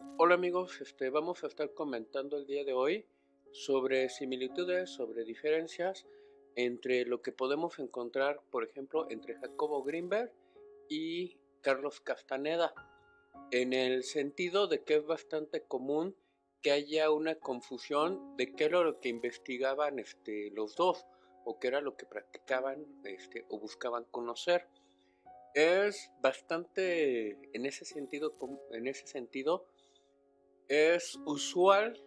Hola amigos, vamos a estar comentando el día de hoy sobre similitudes, sobre diferencias entre lo que podemos encontrar, por ejemplo, entre Jacobo Grinberg y Carlos Castaneda, en el sentido de que es bastante común que haya una confusión de qué era lo que investigaban los dos o qué era lo que practicaban o buscaban conocer. Es bastante, en ese sentido, es usual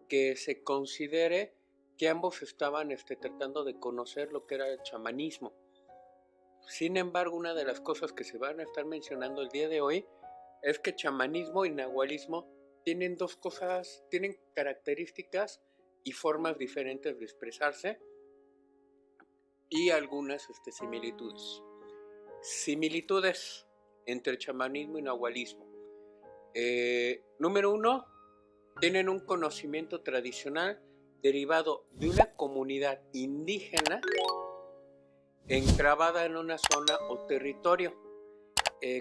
que se considere que ambos estaban tratando de conocer lo que era el chamanismo. Sin embargo, una de las cosas que se van a estar mencionando el día de hoy es que chamanismo y nahualismo tienen características y formas diferentes de expresarse y algunas similitudes. Similitudes entre chamanismo y nahualismo. Número uno, tienen un conocimiento tradicional derivado de una comunidad indígena enclavada en una zona o territorio.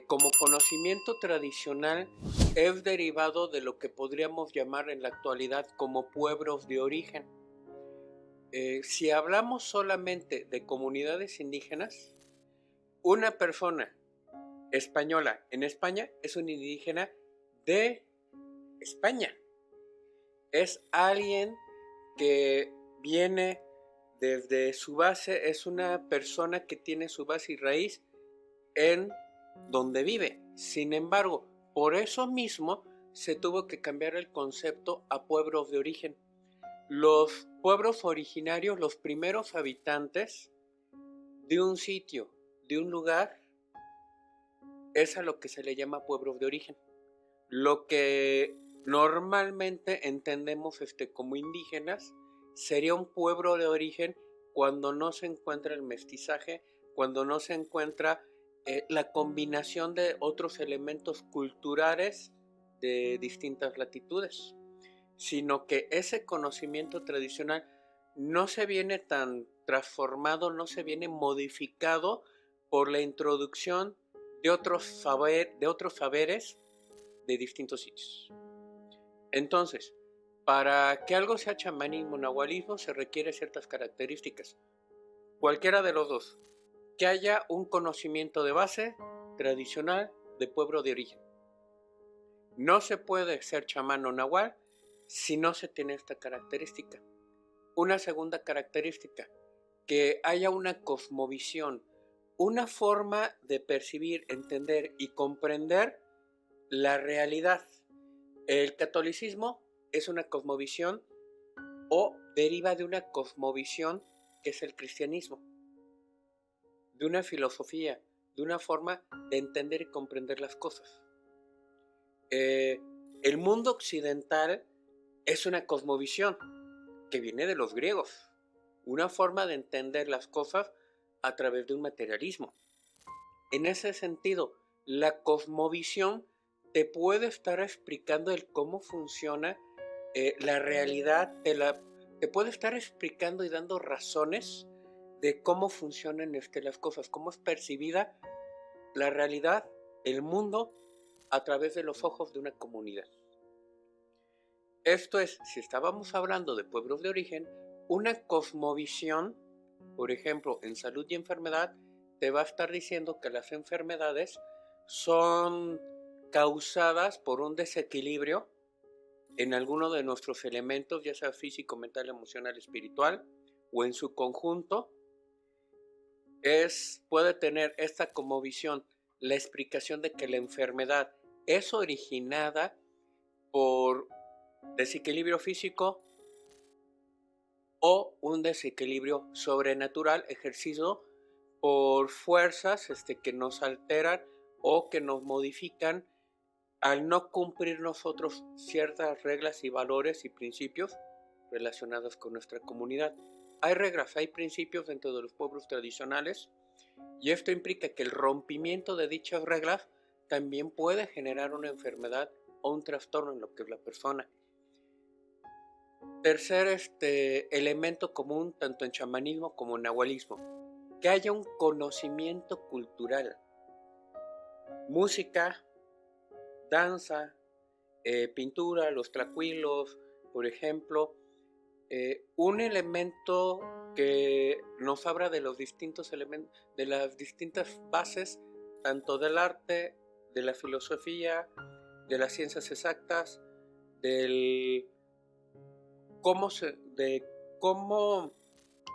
Como conocimiento tradicional es derivado de lo que podríamos llamar en la actualidad como pueblos de origen. Si hablamos solamente de comunidades indígenas, una persona española en España es un indígena de España. Es alguien que viene desde su base, es una persona que tiene su base y raíz en donde vive. Sin embargo, por eso mismo se tuvo que cambiar el concepto a pueblos de origen. Los pueblos originarios, los primeros habitantes de un sitio, de un lugar, es a lo que se le llama pueblos de origen. Lo que normalmente entendemos como indígenas sería un pueblo de origen cuando no se encuentra el mestizaje, cuando no se encuentra la combinación de otros elementos culturales de distintas latitudes, sino que ese conocimiento tradicional no se viene tan transformado, no se viene modificado por la introducción de otros saberes de distintos sitios. Entonces, para que algo sea chamanismo o nahualismo se requiere ciertas características. Cualquiera de los dos. Que haya un conocimiento de base tradicional de pueblo de origen. No se puede ser chamán o nahual si no se tiene esta característica. Una segunda característica, que haya una cosmovisión, una forma de percibir, entender y comprender la realidad. El catolicismo es una cosmovisión o deriva de una cosmovisión que es el cristianismo, de una filosofía, de una forma de entender y comprender las cosas. El mundo occidental es una cosmovisión que viene de los griegos, una forma de entender las cosas a través de un materialismo. En ese sentido, la cosmovisión te puede estar explicando el cómo funciona la realidad, te puede estar explicando y dando razones de cómo funcionan las cosas, cómo es percibida la realidad, el mundo, a través de los ojos de una comunidad. Esto es, si estábamos hablando de pueblos de origen, una cosmovisión, por ejemplo, en salud y enfermedad, te va a estar diciendo que las enfermedades son causadas por un desequilibrio en alguno de nuestros elementos, ya sea físico, mental, emocional, espiritual, o en su conjunto, puede tener esta como visión la explicación de que la enfermedad es originada por desequilibrio físico o un desequilibrio sobrenatural ejercido por fuerzas que nos alteran o que nos modifican al no cumplir nosotros ciertas reglas y valores y principios relacionados con nuestra comunidad. Hay reglas, hay principios dentro de los pueblos tradicionales y esto implica que el rompimiento de dichas reglas también puede generar una enfermedad o un trastorno en lo que es la persona. Tercer elemento común tanto en chamanismo como en nahualismo, que haya un conocimiento cultural, música, danza, pintura, los tlacuilos, por ejemplo. Un elemento que nos habla de los distintos elementos, de las distintas bases, tanto del arte, de la filosofía, de las ciencias exactas, de cómo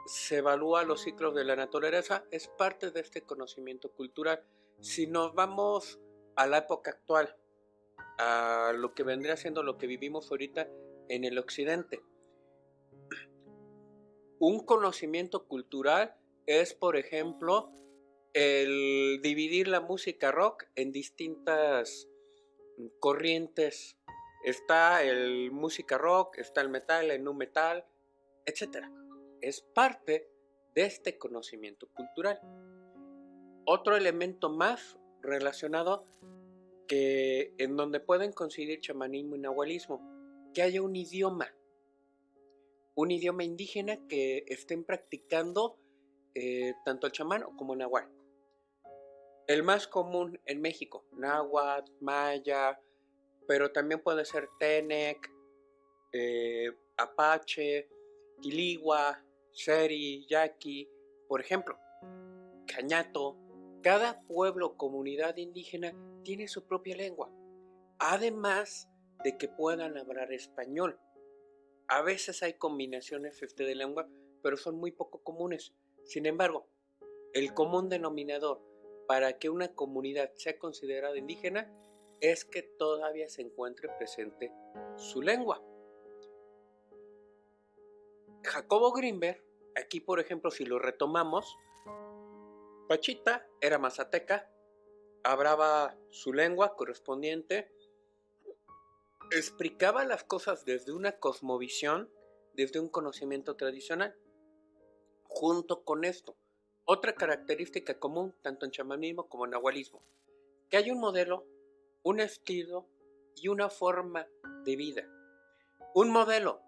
se evalúa los ciclos de la naturaleza, es parte de este conocimiento cultural. Si nos vamos a la época actual, a lo que vendría siendo lo que vivimos ahorita en el occidente, un conocimiento cultural es, por ejemplo, el dividir la música rock en distintas corrientes. Está el música rock, está el metal, el nu metal, etc. Es parte de este conocimiento cultural. Otro elemento más relacionado que en donde pueden coincidir chamanismo y nahualismo, que haya un idioma indígena que estén practicando tanto el chamán como el nahual. El más común en México, náhuatl, maya, pero también puede ser tenec, apache, quiligua, seri, yaqui, por ejemplo, cañato. Cada pueblo o comunidad indígena tiene su propia lengua, además de que puedan hablar español. A veces hay combinaciones de lengua, pero son muy poco comunes. Sin embargo, el común denominador para que una comunidad sea considerada indígena es que todavía se encuentre presente su lengua. Jacobo Grinberg, aquí por ejemplo si lo retomamos, Pachita era mazateca, hablaba su lengua correspondiente, explicaba las cosas desde una cosmovisión, desde un conocimiento tradicional. Junto con esto, otra característica común tanto en chamanismo como en nahualismo, que hay un modelo, un estilo y una forma de vida. Un modelo,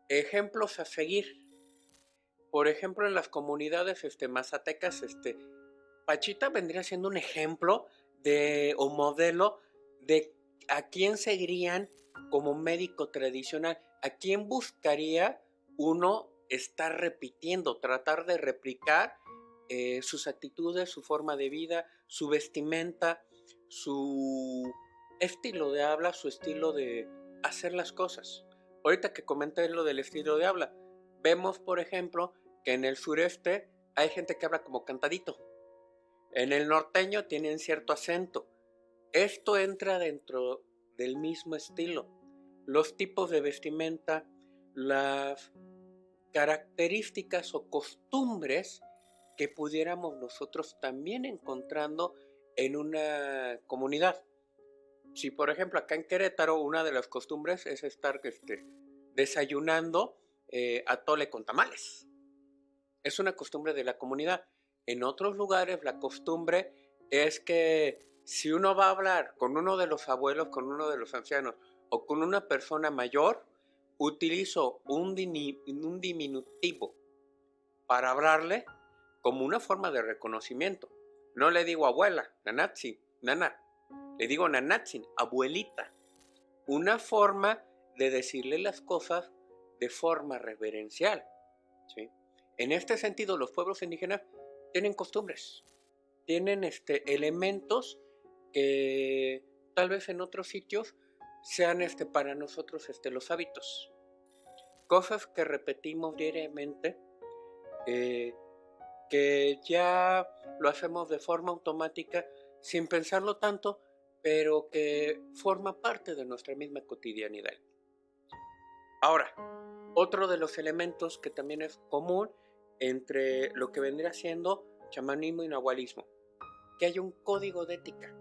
ejemplos a seguir. Por ejemplo, en las comunidades mazatecas, Pachita vendría siendo un ejemplo o modelo de a quién seguirían como médico tradicional, a quién buscaría uno estar repitiendo, tratar de replicar sus actitudes, su forma de vida, su vestimenta, su estilo de habla, su estilo de hacer las cosas. Ahorita que comenté lo del estilo de habla, vemos por ejemplo que en el sureste hay gente que habla como cantadito. En el norteño tienen cierto acento. Esto entra dentro del mismo estilo. Los tipos de vestimenta, las características o costumbres que pudiéramos nosotros también encontrando en una comunidad. Si por ejemplo acá en Querétaro una de las costumbres es estar desayunando atole con tamales. Es una costumbre de la comunidad. En otros lugares la costumbre es que si uno va a hablar con uno de los abuelos, con uno de los ancianos o con una persona mayor, utilizo un diminutivo para hablarle como una forma de reconocimiento. No le digo abuela, nanatsin, nana. Le digo nanatsin, abuelita. Una forma de decirle las cosas de forma reverencial, ¿sí? En este sentido, los pueblos indígenas tienen costumbres, tienen elementos que tal vez en otros sitios sean para nosotros los hábitos. Cosas que repetimos diariamente, que ya lo hacemos de forma automática sin pensarlo tanto, pero que forma parte de nuestra misma cotidianidad. Ahora, otro de los elementos que también es común entre lo que vendría siendo chamanismo y nahualismo, que hay un código de ética,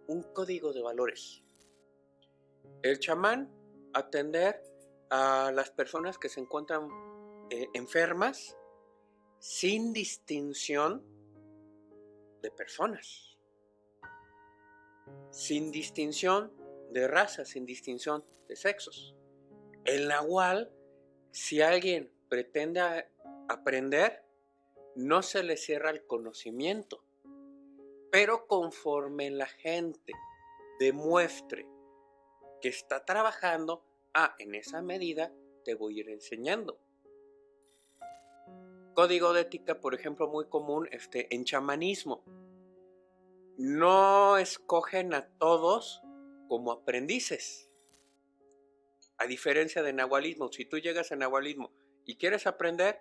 un código de valores. El chamán, atender a las personas que se encuentran enfermas sin distinción de personas, sin distinción de raza, sin distinción de sexos. El nahual, si alguien pretende aprender, no se le cierra el conocimiento, pero conforme la gente demuestre que está trabajando, en esa medida te voy a ir enseñando. Código de ética, por ejemplo, muy común en chamanismo. No escogen a todos como aprendices. A diferencia de nahualismo, si tú llegas a nahualismo y quieres aprender,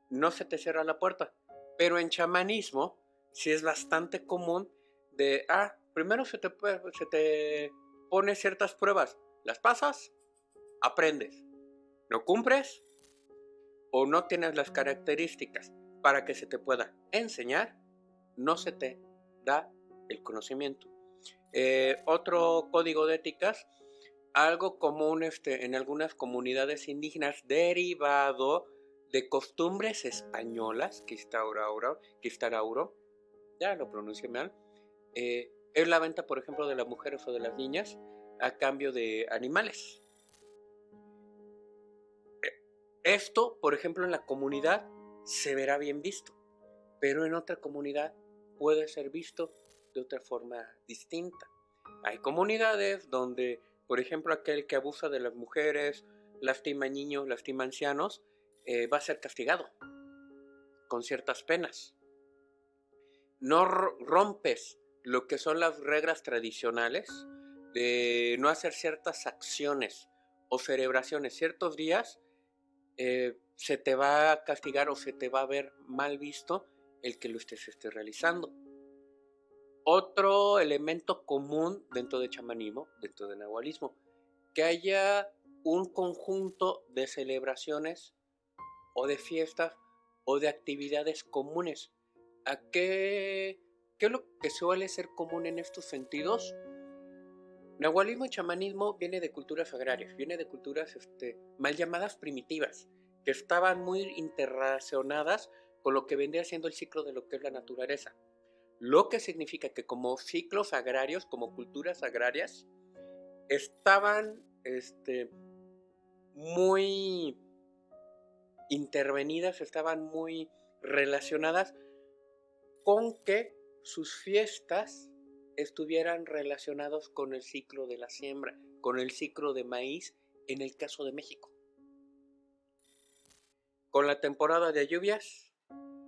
no se te cierra la puerta. Pero en chamanismo sí es bastante común de, primero se te pone ciertas pruebas. Las pasas, aprendes. No cumples o no tienes las características para que se te pueda enseñar, no se te da el conocimiento. Otro código de éticas, algo común en algunas comunidades indígenas, derivado de costumbres españolas, Quistarauro, ya lo pronuncié mal, es la venta, por ejemplo, de las mujeres o de las niñas a cambio de animales. Esto, por ejemplo, en la comunidad se verá bien visto, pero en otra comunidad puede ser visto de otra forma distinta. Hay comunidades donde, por ejemplo, aquel que abusa de las mujeres, lastima niños, lastima ancianos, va a ser castigado con ciertas penas. No rompes lo que son las reglas tradicionales de no hacer ciertas acciones o celebraciones ciertos días, se te va a castigar o se te va a ver mal visto el que lo estés realizando. Otro elemento común dentro de chamanismo, dentro de nahualismo, que haya un conjunto de celebraciones o de fiestas o de actividades comunes. ¿Qué es lo que suele ser común en estos sentidos? Nahualismo y chamanismo viene de culturas agrarias, viene de culturas mal llamadas primitivas, que estaban muy interrelacionadas con lo que vendría siendo el ciclo de lo que es la naturaleza. Lo que significa que como ciclos agrarios, como culturas agrarias, estaban muy intervenidas, estaban muy relacionadas con que sus fiestas estuvieran relacionados con el ciclo de la siembra, con el ciclo de maíz, en el caso de México. Con la temporada de lluvias,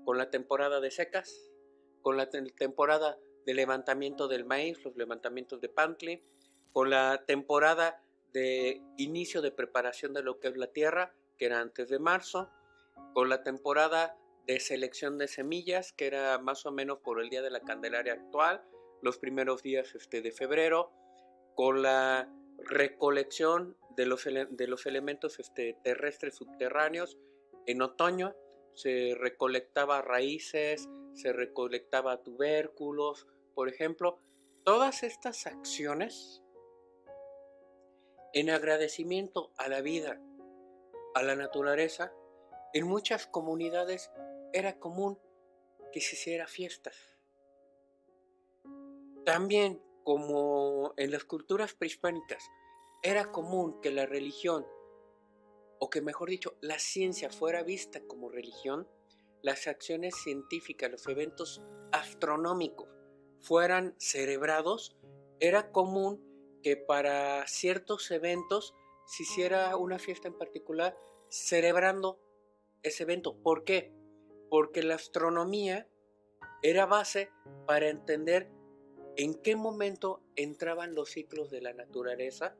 con la temporada de secas, con la temporada de levantamiento del maíz, los levantamientos de Pantli, con la temporada de inicio de preparación de lo que es la tierra, que era antes de marzo, con la temporada de selección de semillas, que era más o menos por el día de la Candelaria actual, los primeros días de febrero, con la recolección de los elementos terrestres subterráneos en otoño. Se recolectaba raíces, se recolectaba tubérculos, por ejemplo. Todas estas acciones en agradecimiento a la vida, a la naturaleza, en muchas comunidades era común que se hiciera fiestas. También, como en las culturas prehispánicas, era común que la religión, o que mejor dicho, la ciencia fuera vista como religión, las acciones científicas, los eventos astronómicos fueran celebrados. Era común que para ciertos eventos se hiciera una fiesta en particular celebrando ese evento. ¿Por qué? Porque la astronomía era base para entender en qué momento entraban los ciclos de la naturaleza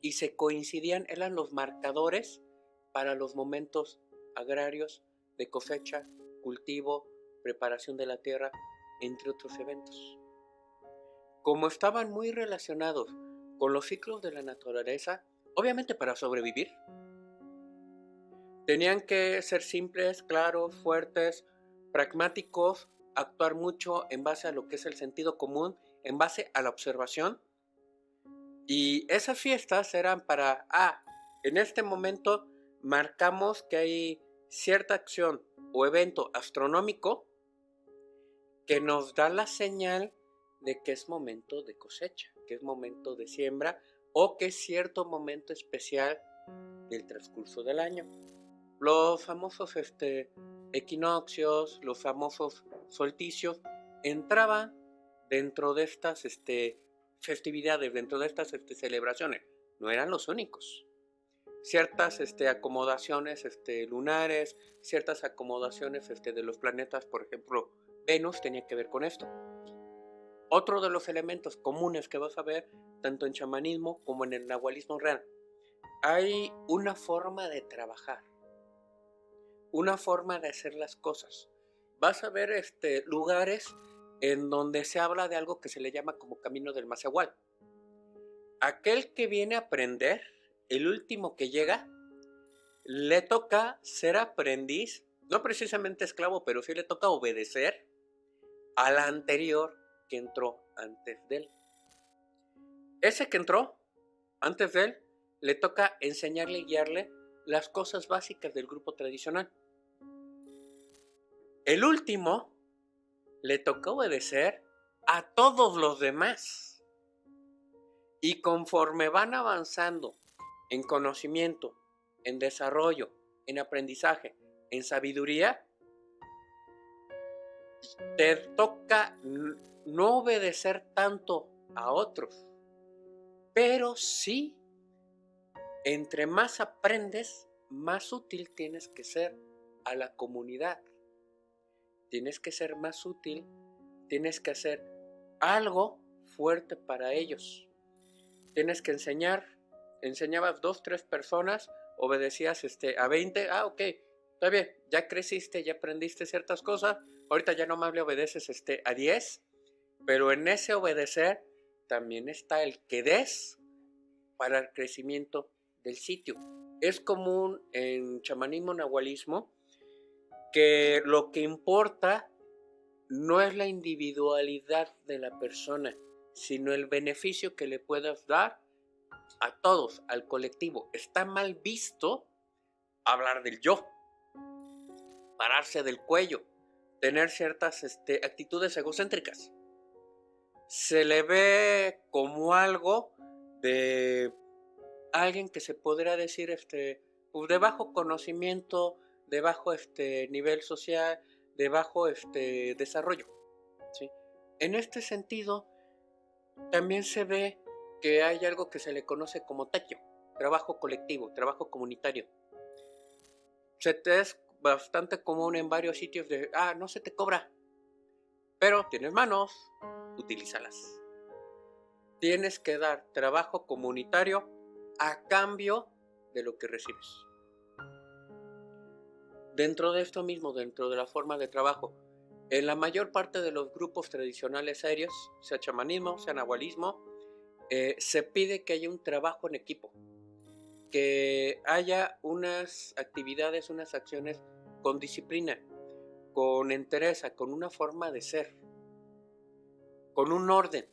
y se coincidían, eran los marcadores para los momentos agrarios de cosecha, cultivo, preparación de la tierra, entre otros eventos. Como estaban muy relacionados con los ciclos de la naturaleza, obviamente para sobrevivir, tenían que ser simples, claros, fuertes, pragmáticos, actuar mucho en base a lo que es el sentido común, en base a la observación. Y esas fiestas eran para, en este momento marcamos que hay cierta acción o evento astronómico que nos da la señal de que es momento de cosecha, que es momento de siembra o que es cierto momento especial del transcurso del año. Los famosos equinoccios, los famosos solsticios entraban dentro de estas festividades, dentro de estas celebraciones. No eran los únicos. Ciertas acomodaciones lunares, ciertas acomodaciones de los planetas, por ejemplo, Venus tenía que ver con esto. Otro de los elementos comunes que vas a ver, tanto en chamanismo como en el nahualismo real, hay una forma de trabajar, una forma de hacer las cosas. Vas a ver lugares en donde se habla de algo que se le llama como camino del Mazahual. Aquel que viene a aprender, el último que llega, le toca ser aprendiz, no precisamente esclavo, pero sí le toca obedecer al anterior que entró antes de él. Ese que entró antes de él, le toca enseñarle y guiarle las cosas básicas del grupo tradicional. El último le toca obedecer a todos los demás. Y conforme van avanzando en conocimiento, en desarrollo, en aprendizaje, en sabiduría, te toca no obedecer tanto a otros, pero sí, entre más aprendes, más útil tienes que ser a la comunidad. Tienes que ser más útil, tienes que hacer algo fuerte para ellos. Tienes que enseñabas 2, 3 personas, obedecías a 20, ok, está bien, ya creciste, ya aprendiste ciertas cosas, ahorita ya nomás le obedeces a 10, pero en ese obedecer también está el que des para el crecimiento del sitio. Es común en chamanismo nahualismo que lo que importa no es la individualidad de la persona, sino el beneficio que le puedas dar a todos, al colectivo. Está mal visto hablar del yo, pararse del cuello, tener ciertas actitudes egocéntricas. Se le ve como algo de alguien que se podría decir pues de bajo conocimiento, de bajo nivel social, de bajo desarrollo, ¿sí? En este sentido, también se ve que hay algo que se le conoce como tequio, trabajo colectivo, trabajo comunitario. Es bastante común en varios sitios no se te cobra, pero tienes manos, utilízalas. Tienes que dar trabajo comunitario a cambio de lo que recibes. Dentro de esto mismo, dentro de la forma de trabajo, en la mayor parte de los grupos tradicionales aéreos, sea chamanismo, sea nahualismo, se pide que haya un trabajo en equipo, que haya unas actividades, unas acciones con disciplina, con entereza, con una forma de ser, con un orden.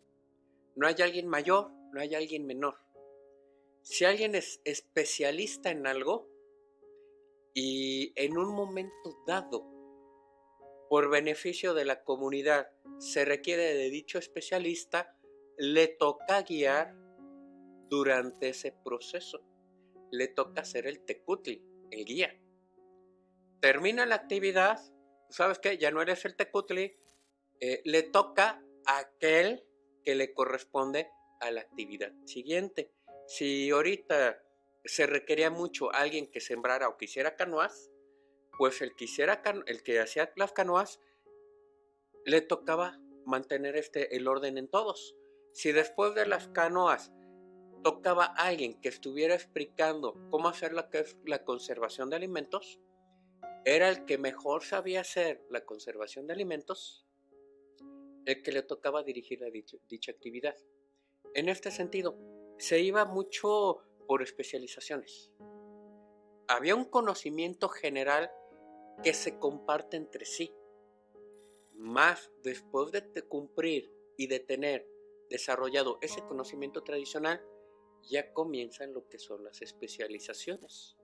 No hay alguien mayor, no hay alguien menor. Si alguien es especialista en algo y en un momento dado, por beneficio de la comunidad, se requiere de dicho especialista, le toca guiar durante ese proceso. Le toca ser el tecutli, el guía. Termina la actividad, ¿sabes qué? Ya no eres el tecutli, le toca a aquel que le corresponde a la actividad siguiente. Si ahorita se requería mucho alguien que sembrara o que hiciera canoas, pues el que hacía las canoas le tocaba mantener el orden en todos. Si después de las canoas tocaba a alguien que estuviera explicando cómo hacer la conservación de alimentos, era el que mejor sabía hacer la conservación de alimentos, el que le tocaba dirigir dicha actividad. En este sentido, se iba mucho por especializaciones. Había un conocimiento general que se comparte entre sí. Más después de cumplir y de tener desarrollado ese conocimiento tradicional, ya comienzan lo que son las especializaciones.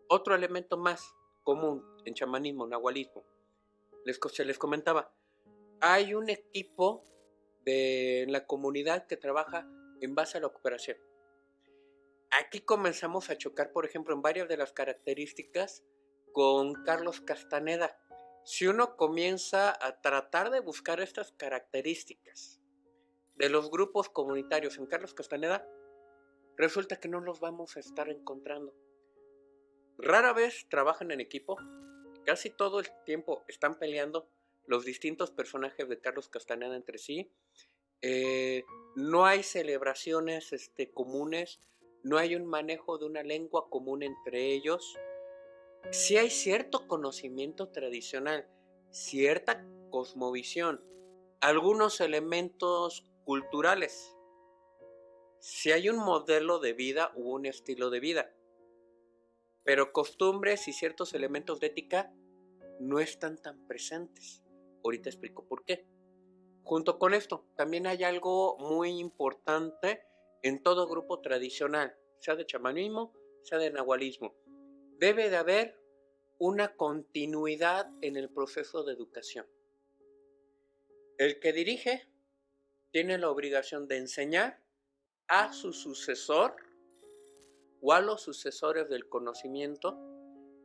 Otro elemento más común en chamanismo, nahualismo, se les comentaba, hay un equipo en la comunidad que trabaja en base a la cooperación. Aquí comenzamos a chocar, por ejemplo, en varias de las características con Carlos Castaneda. Si uno comienza a tratar de buscar estas características de los grupos comunitarios en Carlos Castaneda, resulta que no los vamos a estar encontrando. Rara vez trabajan en equipo, casi todo el tiempo están peleando los distintos personajes de Carlos Castaneda entre sí. No hay celebraciones comunes, no hay un manejo de una lengua común entre ellos. Sí hay cierto conocimiento tradicional, cierta cosmovisión, algunos elementos culturales. Sí hay un modelo de vida u un estilo de vida, pero costumbres y ciertos elementos de ética no están tan presentes. Ahorita explico por qué. Junto con esto, también hay algo muy importante en todo grupo tradicional, sea de chamanismo, sea de nahualismo. Debe de haber una continuidad en el proceso de educación. El que dirige tiene la obligación de enseñar a su sucesor o a los sucesores del conocimiento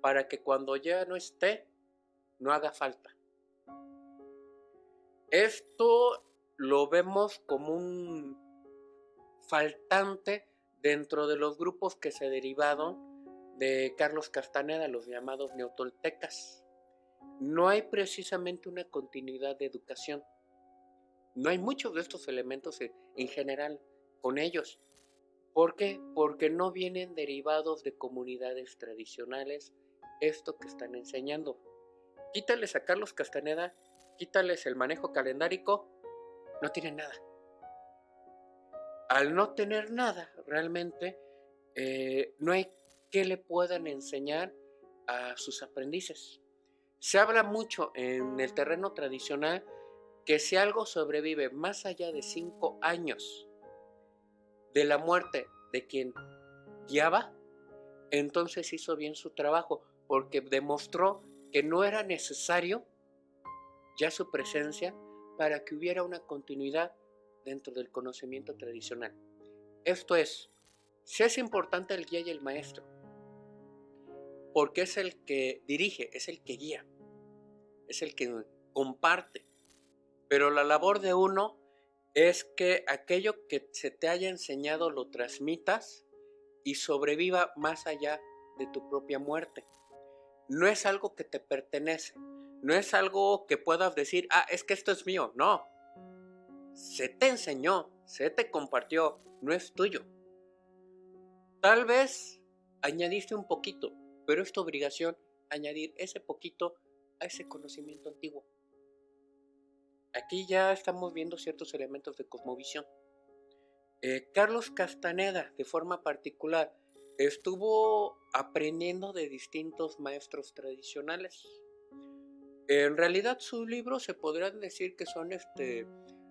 para que cuando ya no esté, no haga falta. Esto lo vemos como un faltante dentro de los grupos que se derivaron de Carlos Castaneda, los llamados neotoltecas. No hay precisamente una continuidad de educación. No hay muchos de estos elementos en general con ellos. ¿Por qué? Porque no vienen derivados de comunidades tradicionales esto que están enseñando. Quítales a Carlos Castaneda, quítales el manejo calendárico, no tienen nada. Al no tener nada, realmente no hay que le puedan enseñar a sus aprendices. Se habla mucho en el terreno tradicional que si algo sobrevive más allá de 5 años de la muerte de quien guiaba, entonces hizo bien su trabajo, porque demostró que no era necesario ya su presencia para que hubiera una continuidad dentro del conocimiento tradicional. Esto es, sí es importante el guía y el maestro, porque es el que dirige, es el que guía, es el que comparte, pero la labor de uno es que aquello que se te haya enseñado lo transmitas y sobreviva más allá de tu propia muerte. No es algo que te pertenece, no es algo que puedas decir, es que esto es mío, no. Se te enseñó, se te compartió, no es tuyo. Tal vez añadiste un poquito, pero es tu obligación añadir ese poquito a ese conocimiento antiguo. Aquí ya estamos viendo ciertos elementos de cosmovisión. Carlos Castaneda, de forma particular, estuvo aprendiendo de distintos maestros tradicionales. En realidad sus libros se podrían decir que son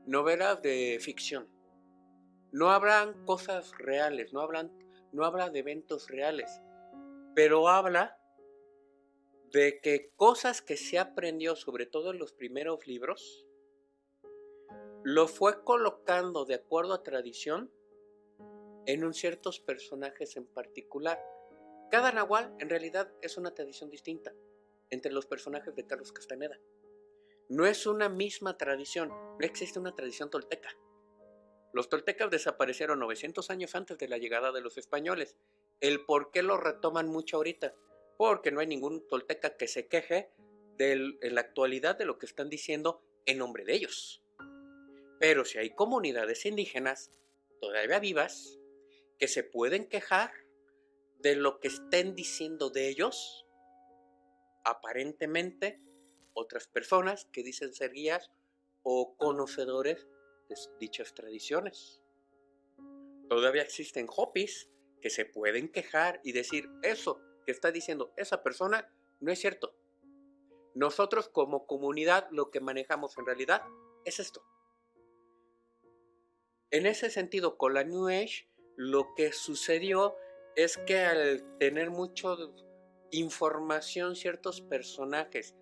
novelas de ficción. No hablan cosas reales, no habla de eventos reales, pero habla de que cosas que se aprendió, sobre todo en los primeros libros, lo fue colocando de acuerdo a tradición en ciertos personajes en particular. Cada nahual en realidad es una tradición distinta entre los personajes de Carlos Castaneda. No es una misma tradición, no existe una tradición tolteca. Los toltecas desaparecieron 900 años antes de la llegada de los españoles. ¿El por qué lo retoman mucho ahorita? Porque no hay ningún tolteca que se queje en la actualidad de lo que están diciendo en nombre de ellos. Pero si hay comunidades indígenas todavía vivas que se pueden quejar de lo que estén diciendo de ellos, aparentemente otras personas que dicen ser guías o conocedores de dichas tradiciones. Todavía existen hopis que se pueden quejar y decir eso que está diciendo esa persona no es cierto. Nosotros como comunidad lo que manejamos en realidad es esto. En ese sentido, con la New Age, lo que sucedió es que al tener mucha información ciertos personajes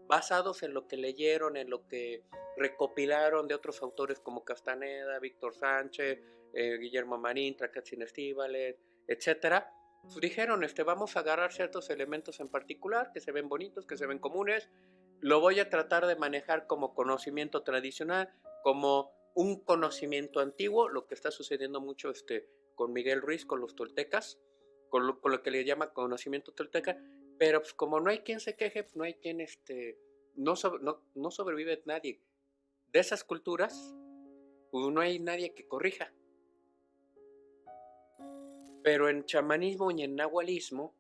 basados en lo que leyeron, en lo que recopilaron de otros autores como Castaneda, Víctor Sánchez, Guillermo Marín, Tracatzin Estíbales, etc., pues dijeron, vamos a agarrar ciertos elementos en particular que se ven bonitos, que se ven comunes, lo voy a tratar de manejar como conocimiento tradicional, como un conocimiento antiguo, lo que está sucediendo mucho con Miguel Ruiz, con los toltecas, con lo que le llama conocimiento tolteca, pero pues como no hay quien se queje, no hay quien, no sobrevive nadie de esas culturas, pues no hay nadie que corrija. Pero en chamanismo y en nahualismo,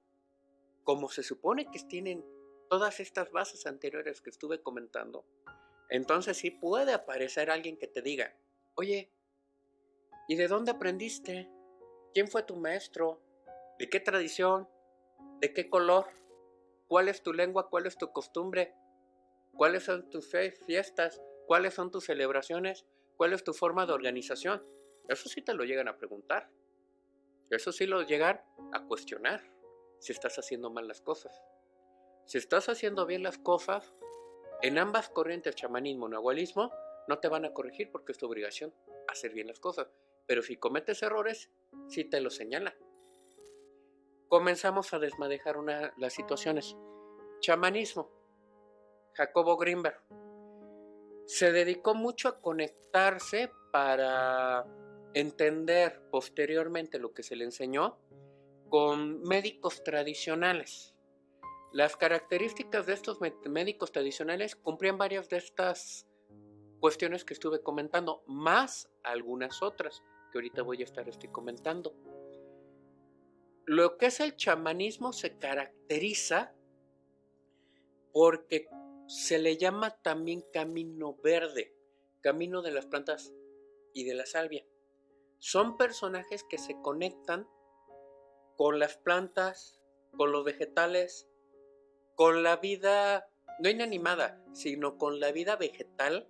como se supone que tienen todas estas bases anteriores que estuve comentando, entonces sí puede aparecer alguien que te diga, oye, ¿y de dónde aprendiste? ¿Quién fue tu maestro? ¿De qué tradición? ¿De qué color? ¿Cuál es tu lengua? ¿Cuál es tu costumbre? ¿Cuáles son tus fiestas? ¿Cuáles son tus celebraciones? ¿Cuál es tu forma de organización? Eso sí te lo llegan a preguntar. Eso sí lo llegan a cuestionar si estás haciendo mal las cosas. Si estás haciendo bien las cosas, en ambas corrientes, chamanismo y nahualismo, no te van a corregir porque es tu obligación hacer bien las cosas. Pero si cometes errores, sí te lo señalan. Comenzamos a desmadejar las situaciones. Chamanismo. Jacobo Grinberg se dedicó mucho a conectarse para entender posteriormente lo que se le enseñó con médicos tradicionales. Las características de estos médicos tradicionales cumplían varias de estas cuestiones que estuve comentando, más algunas otras que ahorita voy a estar comentando. Lo que es el chamanismo se caracteriza porque se le llama también camino verde, camino de las plantas y de la salvia. Son personajes que se conectan con las plantas, con los vegetales, con la vida no inanimada, sino con la vida vegetal,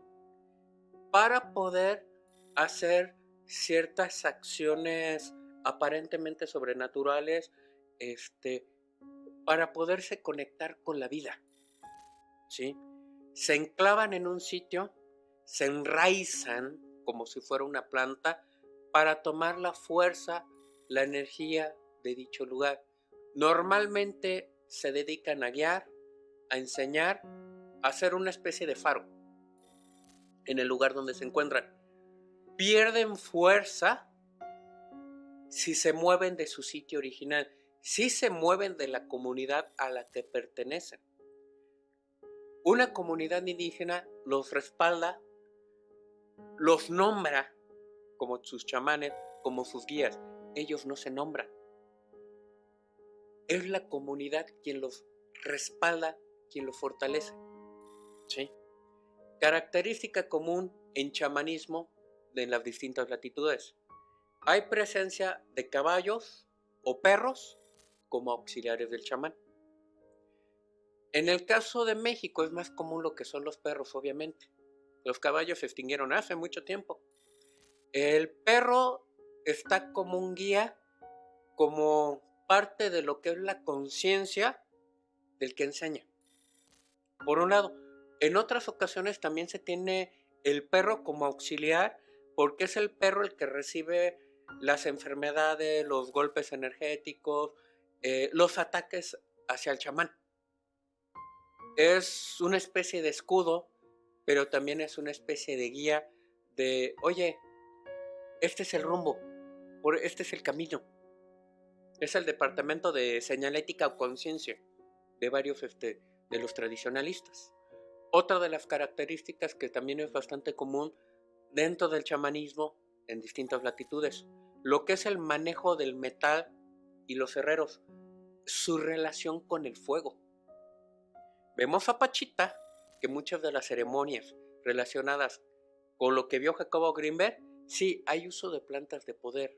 para poder hacer ciertas acciones aparentemente sobrenaturales, para poderse conectar con la vida, ¿sí? Se enclavan en un sitio, se enraizan como si fuera una planta para tomar la fuerza, la energía de dicho lugar. Normalmente se dedican a guiar, a enseñar, a hacer una especie de faro en el lugar donde se encuentran. Pierden fuerza si se mueven de su sitio original, si se mueven de la comunidad a la que pertenecen. Una comunidad indígena los respalda, los nombra como sus chamanes, como sus guías. Ellos no se nombran. Es la comunidad quien los respalda, quien los fortalece. ¿Sí? Característica común en chamanismo de las distintas latitudes. Hay presencia de caballos o perros como auxiliares del chamán. En el caso de México es más común lo que son los perros, obviamente. Los caballos se extinguieron hace mucho tiempo. El perro está como un guía, como parte de lo que es la conciencia del que enseña. Por un lado, en otras ocasiones también se tiene el perro como auxiliar, porque es el perro el que recibe las enfermedades, los golpes energéticos, los ataques hacia el chamán. Es una especie de escudo, pero también es una especie de guía de, oye, este es el rumbo, este es el camino. Es el departamento de señalética o conciencia de varios de los tradicionalistas. Otra de las características que también es bastante común dentro del chamanismo en distintas latitudes, lo que es el manejo del metal y los herreros, su relación con el fuego. Vemos a Pachita que muchas de las ceremonias relacionadas con lo que vio Jacobo Grinberg, sí hay uso de plantas de poder,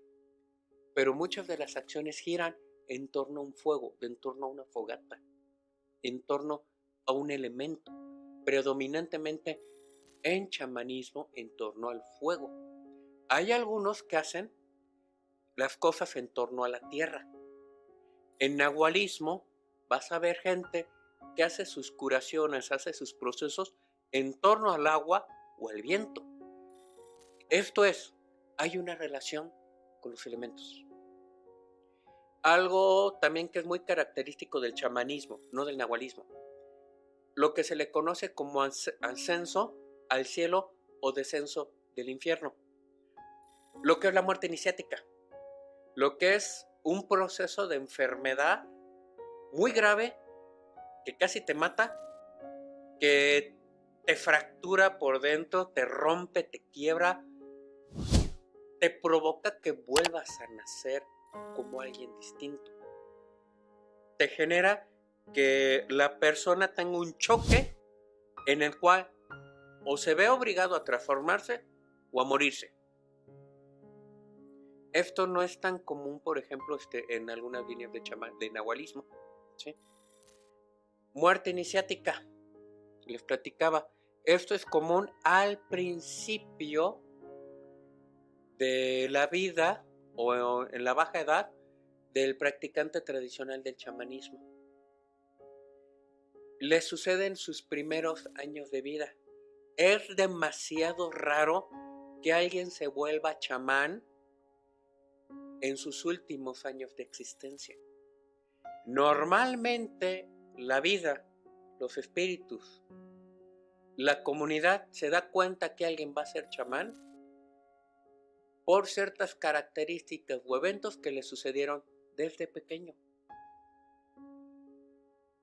pero muchas de las acciones giran en torno a un fuego, en torno a una fogata, en torno a un elemento, predominantemente en chamanismo en torno al fuego. Hay algunos que hacen las cosas en torno a la tierra. En nahualismo vas a ver gente que hace sus curaciones, hace sus procesos en torno al agua o al viento. Esto es, hay una relación con los elementos. Algo también que es muy característico del chamanismo, no del nahualismo, lo que se le conoce como ascenso al cielo o descenso del infierno. Lo que es la muerte iniciática, lo que es un proceso de enfermedad muy grave que casi te mata, que te fractura por dentro, te rompe, te quiebra, te provoca que vuelvas a nacer como alguien distinto. Te genera que la persona tenga un choque en el cual o se ve obligado a transformarse o a morirse. Esto no es tan común, por ejemplo, en algunas líneas de nahualismo, ¿sí? Muerte iniciática, les platicaba. Esto es común al principio de la vida o en la baja edad del practicante tradicional del chamanismo. Le sucede en sus primeros años de vida. Es demasiado raro que alguien se vuelva chamán en sus últimos años de existencia. Normalmente la vida, los espíritus, la comunidad se da cuenta que alguien va a ser chamán por ciertas características o eventos que le sucedieron desde pequeño.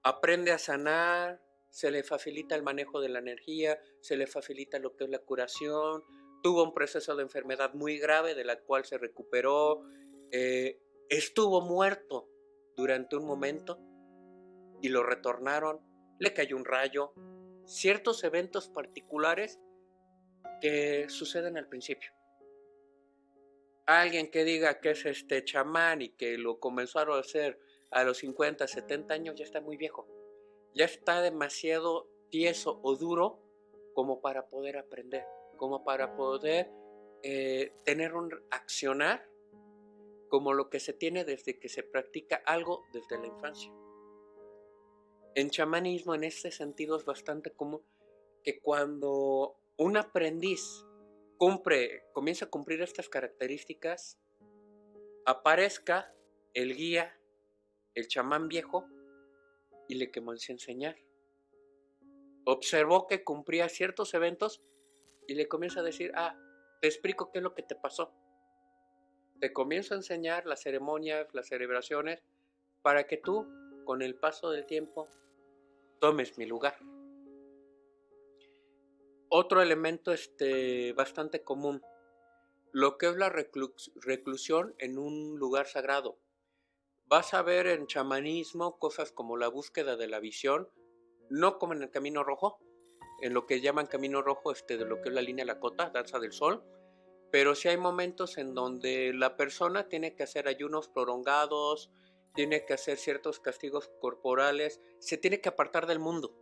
Aprende a sanar, se le facilita el manejo de la energía, se le facilita lo que es la curación, tuvo un proceso de enfermedad muy grave de la cual se recuperó, estuvo muerto durante un momento y lo retornaron, le cayó un rayo, ciertos eventos particulares que suceden al principio. Alguien que diga que es chamán y que lo comenzaron a hacer a los 50, 70 años ya está muy viejo, ya está demasiado tieso o duro como para poder aprender, como para poder tener un accionar como lo que se tiene desde que se practica algo desde la infancia. En chamanismo, en este sentido, es bastante común que cuando un aprendiz comienza a cumplir estas características, aparezca el guía, el chamán viejo, y le comienza a enseñar. Observó que cumplía ciertos eventos y le comienza a decir, te explico qué es lo que te pasó. Te comienzo a enseñar las ceremonias, las celebraciones, para que tú, con el paso del tiempo, tomes mi lugar. Otro elemento bastante común, lo que es la reclusión en un lugar sagrado. Vas a ver en chamanismo cosas como la búsqueda de la visión, no como en el Camino Rojo, en lo que llaman Camino Rojo de lo que es la línea Lakota, danza del sol, pero sí hay momentos en donde la persona tiene que hacer ayunos prolongados, tiene que hacer ciertos castigos corporales, se tiene que apartar del mundo.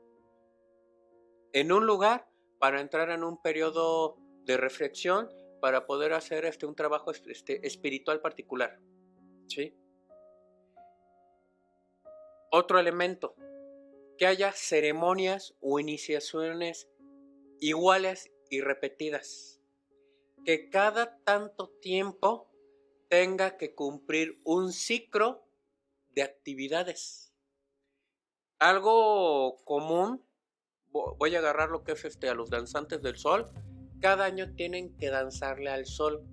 En un lugar para entrar en un periodo de reflexión, para poder hacer un trabajo espiritual particular, ¿sí? Otro elemento, que haya ceremonias o iniciaciones iguales y repetidas, que cada tanto tiempo tenga que cumplir un ciclo de actividades. Algo común, voy a agarrar lo que es a los danzantes del sol, cada año tienen que danzarle al sol,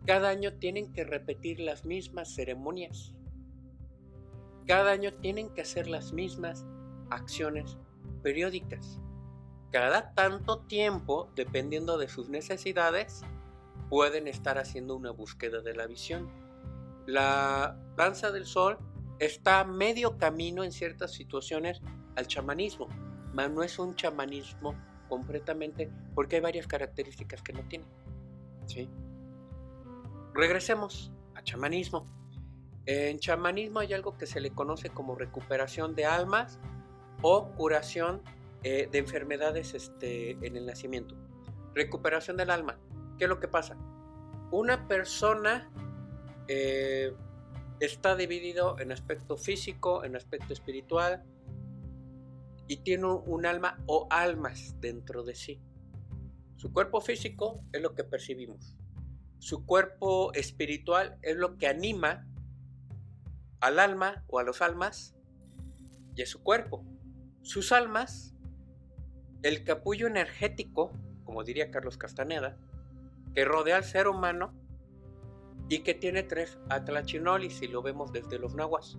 cada año tienen que repetir las mismas ceremonias, cada año tienen que hacer las mismas acciones periódicas. Cada tanto tiempo, dependiendo de sus necesidades, pueden estar haciendo una búsqueda de la visión. La danza del sol está a medio camino en ciertas situaciones al chamanismo, mas no es un chamanismo completamente, porque hay varias características que no tiene, ¿sí? Regresemos a chamanismo. En chamanismo hay algo que se le conoce como recuperación de almas o curación de enfermedades en el nacimiento. Recuperación del alma. ¿Qué es lo que pasa? Una persona está dividido en aspecto físico, en aspecto espiritual, y tiene un alma o almas dentro de sí. Su cuerpo físico es lo que percibimos. Su cuerpo espiritual es lo que anima al alma o a los almas y a su cuerpo. Sus almas, el capullo energético como diría Carlos Castaneda, que rodea al ser humano y que tiene 3 atlachinolis, si lo vemos desde los nahuas.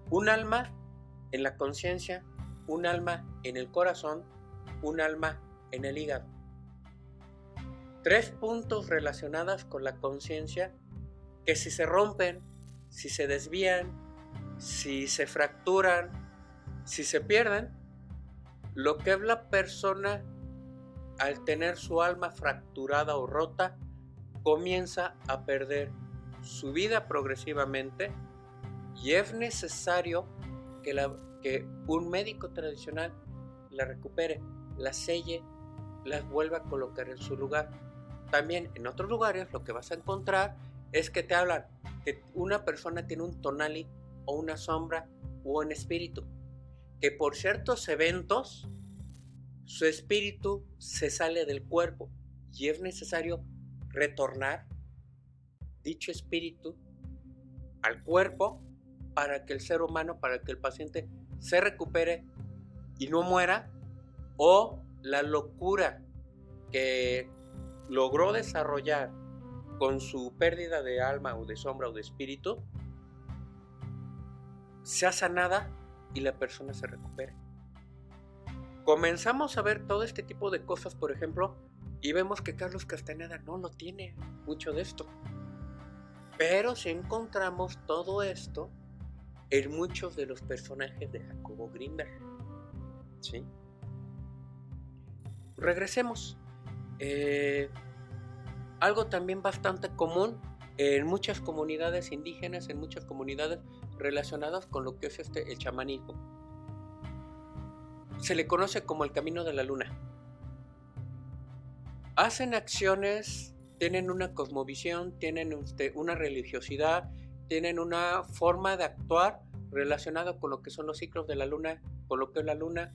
Un alma en la conciencia, un alma en el corazón, un alma en el hígado. 3 puntos relacionados con la conciencia que si se rompen, si se desvían, si se fracturan, si se pierden, lo que es la persona al tener su alma fracturada o rota, comienza a perder su vida progresivamente y es necesario que un médico tradicional la recupere, la selle, la vuelva a colocar en su lugar. También en otros lugares lo que vas a encontrar es que te hablan que una persona tiene un tonali o una sombra o un espíritu, que por ciertos eventos su espíritu se sale del cuerpo y es necesario retornar dicho espíritu al cuerpo para que el ser humano, para que el paciente se recupere y no muera, o la locura que logró desarrollar con su pérdida de alma o de sombra o de espíritu sea sanada y la persona se recupere. Comenzamos a ver todo este tipo de cosas, por ejemplo, y vemos que Carlos Castaneda no lo tiene mucho de esto. Pero si encontramos todo esto en muchos de los personajes de Jacobo Grinberg. ¿Sí? Regresemos. Algo también bastante común en muchas comunidades indígenas, en muchas comunidades relacionadas con lo que es el chamanismo. Se le conoce como el camino de la luna. Hacen acciones, tienen una cosmovisión, tienen una religiosidad, tienen una forma de actuar relacionada con lo que son los ciclos de la luna, con lo que es la luna,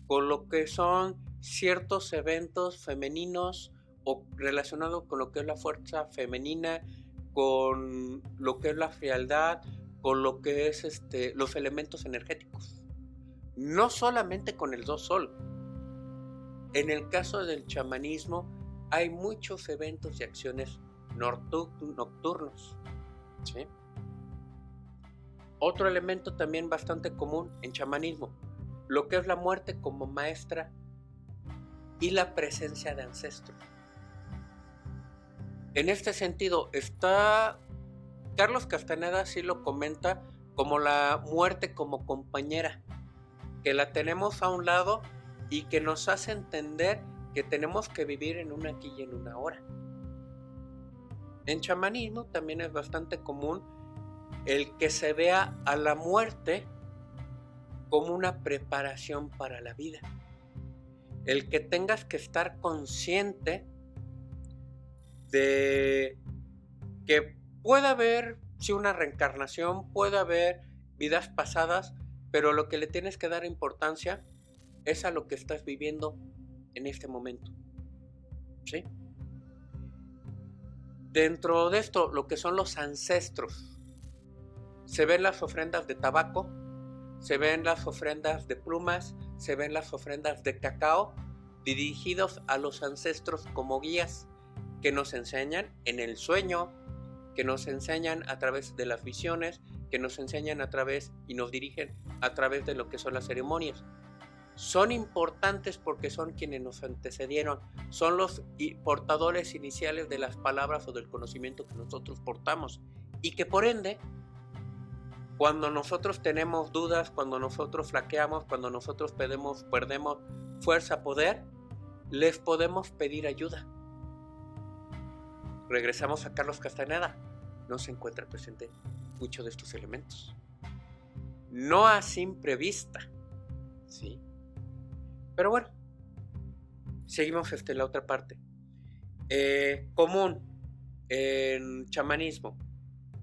con lo que son ciertos eventos femeninos o relacionados con lo que es la fuerza femenina, con lo que es la frialdad, con lo que es los elementos energéticos. No solamente con el dos sol. En el caso del chamanismo hay muchos eventos y acciones nocturnos. ¿Sí? Otro elemento también bastante común en chamanismo, lo que es la muerte como maestra y la presencia de ancestros. En este sentido, Carlos Castaneda sí lo comenta como la muerte como compañera, que la tenemos a un lado y que nos hace entender que tenemos que vivir en un aquí y en una ahora. En chamanismo también es bastante común el que se vea a la muerte como una preparación para la vida. El que tengas que estar consciente de que puede haber una reencarnación, puede haber vidas pasadas, pero lo que le tienes que dar importancia es a lo que estás viviendo en este momento. ¿Sí? Dentro de esto, lo que son los ancestros, se ven las ofrendas de tabaco, se ven las ofrendas de plumas, se ven las ofrendas de cacao, dirigidos a los ancestros como guías que nos enseñan en el sueño, que nos enseñan a través de las visiones, que nos enseñan a través y nos dirigen a través de lo que son las ceremonias. Son importantes porque son quienes nos antecedieron, son los portadores iniciales de las palabras o del conocimiento que nosotros portamos y que por ende, cuando nosotros tenemos dudas, cuando nosotros flaqueamos, cuando nosotros perdemos fuerza, poder, les podemos pedir ayuda. Regresamos a Carlos Castaneda, no se encuentra presente muchos de estos elementos. No a simple vista, ¿sí? Pero bueno, seguimos la otra parte. Común en chamanismo,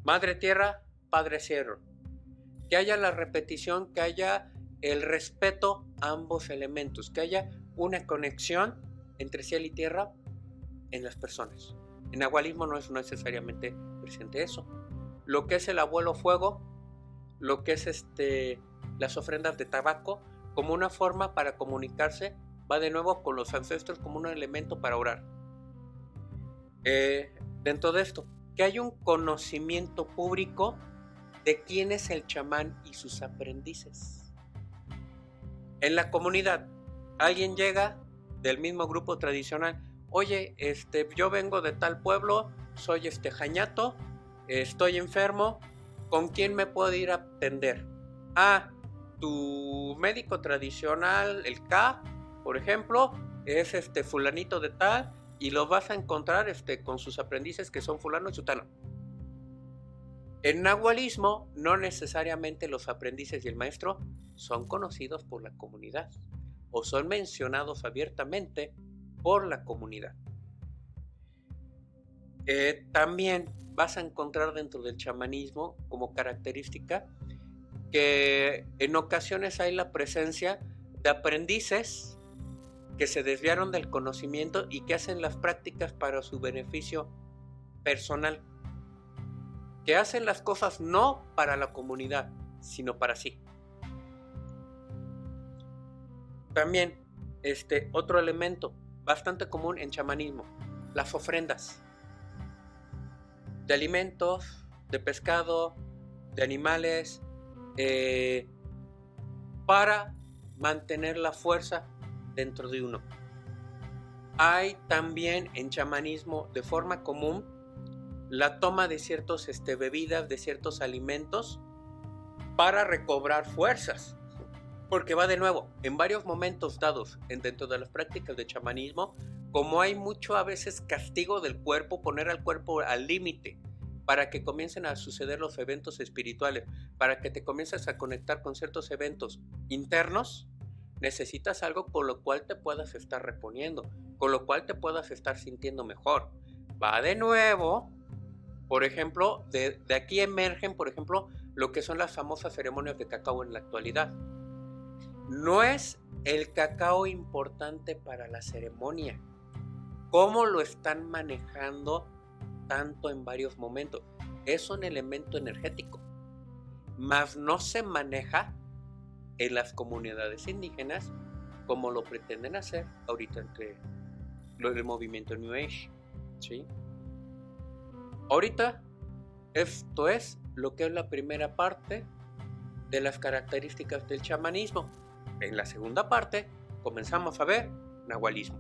Madre Tierra, Padre Cielo. Que haya la repetición, que haya el respeto a ambos elementos, que haya una conexión entre cielo y tierra en las personas. En nahualismo no es necesariamente presente eso. Lo que es el abuelo fuego, lo que es las ofrendas de tabaco, como una forma para comunicarse va de nuevo con los ancestros como un elemento para orar. Dentro de esto, que hay un conocimiento público de quién es el chamán y sus aprendices. En la comunidad, alguien llega del mismo grupo tradicional, oye, yo vengo de tal pueblo, soy jañato, estoy enfermo, ¿con quién me puedo ir a atender? Ah, tu médico tradicional, el K, por ejemplo, es fulanito de tal, y lo vas a encontrar con sus aprendices que son fulano y sutano. En nahualismo, no necesariamente los aprendices y el maestro son conocidos por la comunidad o son mencionados abiertamente por la comunidad. También vas a encontrar dentro del chamanismo como característica que en ocasiones hay la presencia de aprendices que se desviaron del conocimiento y que hacen las prácticas para su beneficio personal, que hacen las cosas no para la comunidad, sino para sí. También, otro elemento bastante común en chamanismo, las ofrendas de alimentos, de pescado, de animales, para mantener la fuerza dentro de uno. Hay también en chamanismo de forma común la toma de ciertas bebidas, de ciertos alimentos para recobrar fuerzas, porque va de nuevo, en varios momentos dados dentro de las prácticas de chamanismo, como hay mucho a veces castigo del cuerpo, poner al cuerpo al límite para que comiencen a suceder los eventos espirituales, para que te comiences a conectar con ciertos eventos internos, necesitas algo con lo cual te puedas estar reponiendo, con lo cual te puedas estar sintiendo mejor. Va de nuevo, por ejemplo, de aquí emergen, por ejemplo, lo que son las famosas ceremonias de cacao en la actualidad. No es el cacao importante para la ceremonia, cómo lo están manejando tanto en varios momentos. Es un elemento energético, mas no se maneja en las comunidades indígenas como lo pretenden hacer ahorita entre el movimiento New Age, ¿sí? Ahorita esto es lo que es la primera parte de las características del chamanismo. En la segunda parte comenzamos a ver nahualismo.